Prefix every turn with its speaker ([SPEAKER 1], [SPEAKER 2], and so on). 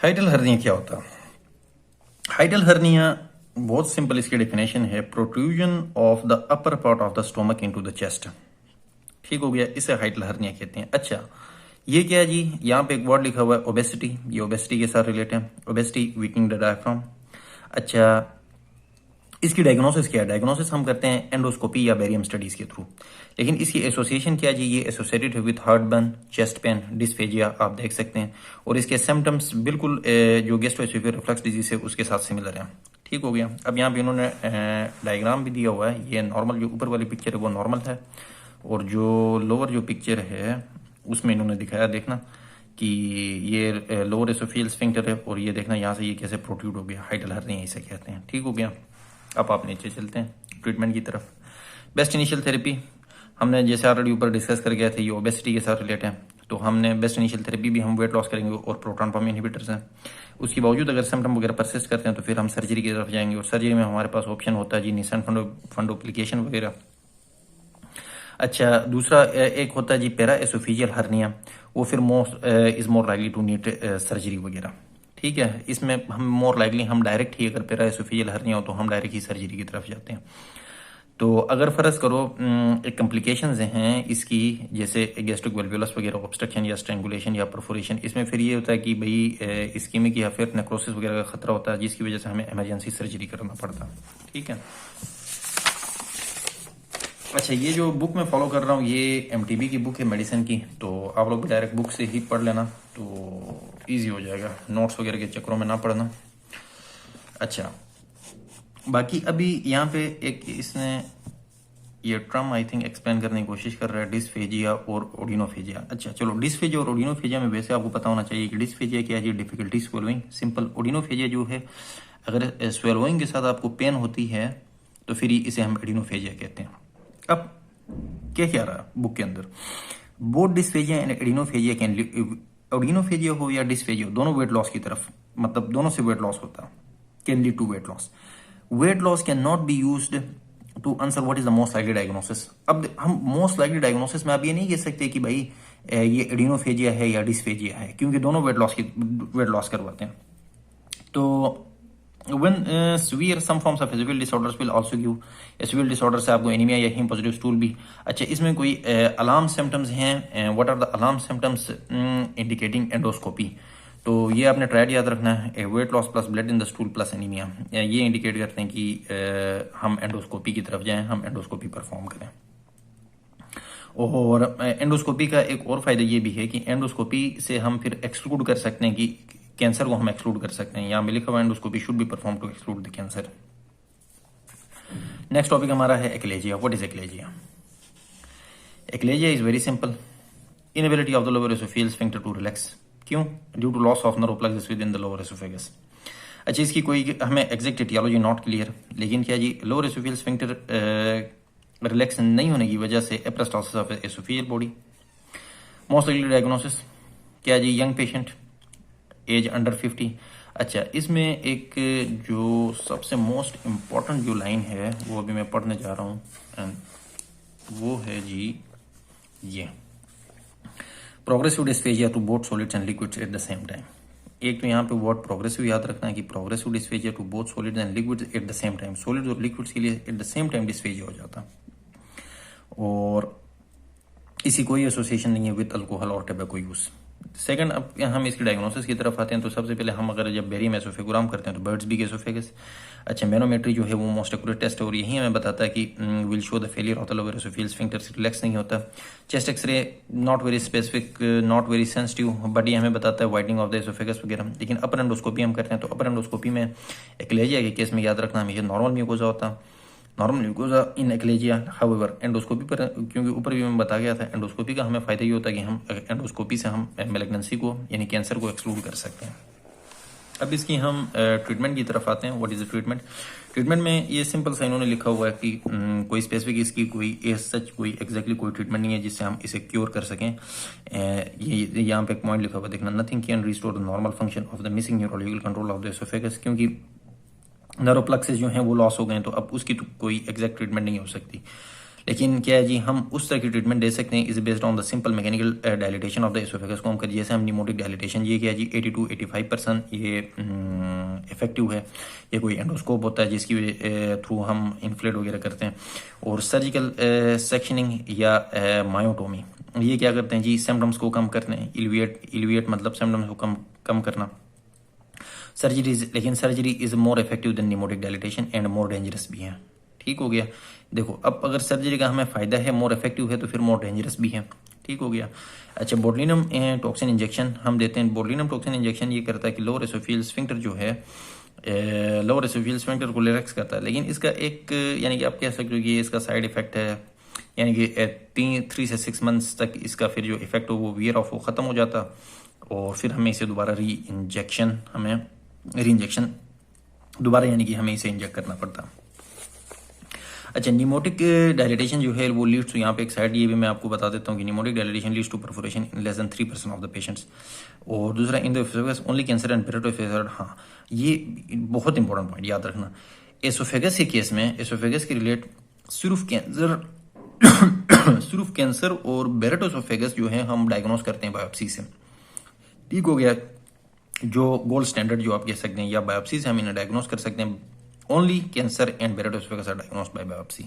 [SPEAKER 1] Hydel hernia क्या होता है? हाइडल हर्निया बहुत सिंपल इसकी डेफिनेशन है, protrusion of the upper part of the stomach into the chest. ठीक हो गया, इसे हाइडल हर्निया कहते हैं। अच्छा, ये क्या है जी? यहाँ पे एक वर्ड लिखा हुआ है ओबेसिटी, ये ओबेसिटी के साथ रिलेटेड है। Obesity weakening the diaphragm. अच्छा, इसकी डायग्नोसिस क्या है? डायग्नोसिस हम करते हैं एंडोस्कोपी या बेरियम स्टडीज के थ्रू। लेकिन इसकी एसोसिएशन क्या है जी? ये एसोसिएटेड है with heart burn, chest pain, dysphagia, आप देख सकते हैं। और इसके सिम्टम्स बिल्कुल जो गैस्ट्रोएसोफेजियल रिफ्लक्स डिजीज है उसके साथ सिमिलर है। ठीक हो गया। अब यहाँ पे इन्होंने डायग्राम भी दिया हुआ है। ये नॉर्मल जो ऊपर वाली पिक्चर है वो नॉर्मल है, और जो लोअर जो पिक्चर है उसमें इन्होंने दिखाया, देखना कि ये लोअर एसोफियल स्फिंक्टर है, और ये देखना यहाँ से ये कैसे प्रोट्रूड हो गया। हाइडल हर्निया इसे कहते हैं। ठीक हो गया। अब आप नीचे चलते हैं ट्रीटमेंट की तरफ। बेस्ट इनिशियल थेरेपी हमने जैसे ऑलरेडी ऊपर डिस्कस कर गया थे, ये ओबेसिटी के साथ रिलेटेड है, तो हमने बेस्ट इनिशियल थेरेपी भी हम वेट लॉस करेंगे और प्रोटॉन पम्प इनहिबिटर्स हैं। उसके बावजूद अगर सिम्टम वगैरह परसिस्ट करते हैं तो फिर हम सर्जरी की तरफ जाएंगे, और सर्जरी में हमारे पास ऑप्शन होता है जी निसेंट फंडोप्लिकेशन वगैरह। अच्छा, दूसरा एक होता है जी पैरा एसोफिजियल हर्निया, वो फिर is more likely to need surgery वगैरह। ठीक है, इसमें हम मोर लाइकली हम डायरेक्ट ही, अगर पैरा एसोफिजियल हर्निया हो तो हम डायरेक्ट ही सर्जरी की तरफ जाते हैं। तो अगर फर्ज करो एक कॉम्प्लिकेशंस हैं इसकी, जैसे गैस्ट्रिक वेल्वुलस वगैरह ऑब्स्ट्रक्शन या स्ट्रेंगुलेशन या परफोरेशन, इसमें फिर ये होता है कि भाई इस्कीमिक या फिर नेक्रोसिस वगैरह का खतरा होता है, जिसकी वजह से हमें इमरजेंसी सर्जरी करना पड़ता है। ठीक है। अच्छा, ये जो बुक मैं फॉलो कर रहा हूँ ये एमटीबी की बुक है मेडिसिन की, तो आप लोग डायरेक्ट बुक से ही पढ़ लेना तो ईजी हो जाएगा, नोट्स वगैरह के चक्करों में ना पढ़ना। अच्छा, बाकी अभी यहाँ पे एक इसने ये टर्म आई थिंक एक्सप्लेन करने की कोशिश कर रहा है, डिस्फेजिया और ओडिनोफेजिया। अच्छा चलो, डिस्फेजिया और ओडिनोफेजिया में वैसे आपको पता होना चाहिए कि डिस्फेजिया क्या है, डिफिकल्टी स्वेलोइंग, सिंपल। ओडिनोफेजिया जो है, अगर स्वेलोइंग के साथ आपको पेन होती है तो फिर इसे हम एडिनोफेजिया कहते हैं। अब क्या क्या रहा बुक के अंदर, बोथ डिस्फेजिया एंड एडिनोफेजिया कैन, ओडिनोफेजिया हो या डिस्फेजिया, दोनों वेट लॉस की तरफ, मतलब दोनों से वेट लॉस होता है, can lead to weight loss. Weight loss can not be used to answer what is the most likely diagnosis. अब हम मोस्ट लाइकली डायग्नोसिस में आप ये नहीं कह सकते कि भाई ये एडिनोफेजिया है या डिस्फेजिया है, क्योंकि दोनों वेट लॉस करवाते हैं। तो when severe some forms of visual disorders will also give, visual disorder से आपको एनीमिया या हीम पॉजिटिव स्टूल भी। अच्छा, इसमें कोई अलार्म सिम्टम्स हैं? What are the alarm symptoms indicating endoscopy? तो ये आपने ट्राइड याद रखना है, weight loss plus blood in the stool plus anaemia, ये इंडिकेट करते हैं कि हम एंडोस्कोपी की तरफ जाएं, हम एंडोस्कोपी परफॉर्म करें। और एंडोस्कोपी का एक और फायदा ये भी है कि एंडोस्कोपी से हम फिर एक्सक्लूड कर सकते हैं कि कैंसर को हम एक्सक्लूड कर सकते हैं। यहाँ पे लिखा हुआ endoscopy should be perform to exclude the cancer. Next topic हमारा है achalasia. What is achalasia? Achalasia is very simple, inability of the lower esophageal sphincter to relax. क्यों? Due to loss of nerve plexus within the lower esophagus. अच्छा, इसकी कोई हमें exact aetiology not clear, लेकिन क्या जी, lower esophageal sphincter relax नहीं होने की वजह से aperistalsis of esophageal body. Most likely diagnosis क्या जी? Young patient, age under 50। अच्छा, इसमें एक जो सबसे मोस्ट इम्पॉर्टेंट जो लाइन है वो अभी मैं पढ़ने जा रहा हूँ, एंड वो है जी ये, progressive dysphagia to both solids and liquids at the same time. एक तो यहाँ पे वर्ड प्रोग्रेसिव याद रखना है कि progressive dysphagia to both solids and liquids at the same time, solids और लिक्विड्स के लिए at the same time dysphagia हो जाता, और इसी कोई एसोसिएशन नहीं है विद अल्कोहल और टबैको यूज। सेकंड, अब हम इसकी डायग्नोसिस की तरफ आते हैं, तो सबसे पहले हम अगर जब बेरियम एसोफेगोग्राम करते हैं तो बर्ड्स बी एसोफेगस। अच्छा, मैनोमेट्री जो है वो मोस्ट एक्यूरेट टेस्ट है, और यही हमें बताता है कि will show the failure of the lower esophageal sphincter, relax नहीं होता। Chest x ray not very specific, not very sensitive, but ये हमें बताता है वाइडनिंग ऑफ द एसोफेगस वगैरह। लेकिन अपर एंडोस्कोपी हम करते हैं तो अपर एंडोस्कोपी में एक्लेजिया के केस में याद रखना हमेशा नॉर्मल म्यूकोजा होता है, नॉर्मल म्यूकोजा इन एक्लेजिया। हाउएवर एंडोस्कोपी पर, क्योंकि ऊपर भी मैं बता गया था, एंडोस्कोपी का हमें फायदा ये होता है कि हम एंडोस्कोपी से हम मैलिग्नेंसी को यानी कैंसर को एक्सक्लूड कर सकते हैं। अब इसकी हम ट्रीटमेंट की तरफ आते हैं। What is the treatment? Treatment में ये सिंपल सा इन्होंने लिखा हुआ है कि कोई स्पेसिफिक इसकी कोई सच कोई एग्जैक्टली कोई ट्रीटमेंट नहीं है जिससे हम इसे क्योर कर सकें। ये यहाँ पे एक पॉइंट लिखा हुआ देखना, nothing can restore the normal function of the missing neurological control of the oesophagus, क्योंकि नर्व प्लक्सेस जो हैं वो लॉस हो गए हैं, तो अब उसकी तो कोई एग्जैक्ट ट्रीटमेंट नहीं हो सकती। लेकिन क्या है जी, हम उस तरह की ट्रीटमेंट दे सकते हैं is based on the simple mechanical dilatation of the oesophagus को हम करिए, जैसे हम निमोटिक डायलिटेशन, ये क्या है जी 80 to 85% ये इफेक्टिव है। ये कोई एंडोस्कोप होता है जिसकी थ्रू हम इन्फ्लेट वगैरह करते हैं। और सर्जिकल सेक्शनिंग या मायोटोमी, ये क्या करते हैं जी, सिम्टम्स को कम करते हैं। इलिविएट मतलब सिम्टम्स को कम करना। लेकिन surgery is more effective than pneumatic dilatation and more dangerous भी है। ठीक हो गया। देखो अब अगर सर्जरी का हमें फायदा है, मोर इफेक्टिव है, तो फिर मोर डेंजरस भी है। ठीक हो गया। अच्छा, बोटुलिनम टॉक्सिन इंजेक्शन हम देते हैं। बोटुलिनम टॉक्सिन इंजेक्शन ये करता है कि लोअर एसोफियल स्फिंक्टर जो है, लोअर एसोफियल स्फिंक्टर को रिलैक्स करता है। लेकिन इसका एक यानी कि आप कह सकते हो कि इसका साइड इफेक्ट है, यानी कि 3 से 6 मंथ्स तक इसका फिर जो इफेक्ट हो वो वियर ऑफ वो ख़त्म हो जाता, और फिर हमें इसे दोबारा री इंजेक्शन दोबारा यानी कि हमें इसे इंजेक्ट करना पड़ता। अच्छा, निमोटिक डायलिटेशन जो है वो लीड्स टू, यहाँ पे एक साइड ये भी मैं आपको बता देता हूँ कि pneumatic dilatation leads to perforation in less than 3% of the patients. और दूसरा, in the esophagus only cancer and Barrett's esophagus. हाँ, ये बहुत इंपॉर्टेंट पॉइंट याद रखना। एसोफेगस के केस में, एसोफेगस के रिलेट सिर्फ कैंसर और बेरेटोसोफेगस जो है हम डायग्नोस करते हैं बायोप्सी से। ठीक हो गया। जो गोल्ड स्टैंडर्ड जो आप कह सकते हैं, या बायोप्सी से हम इन्हें डायग्नोस कर सकते हैं। Only cancer and Barrett's esophagus are diagnosed by biopsy.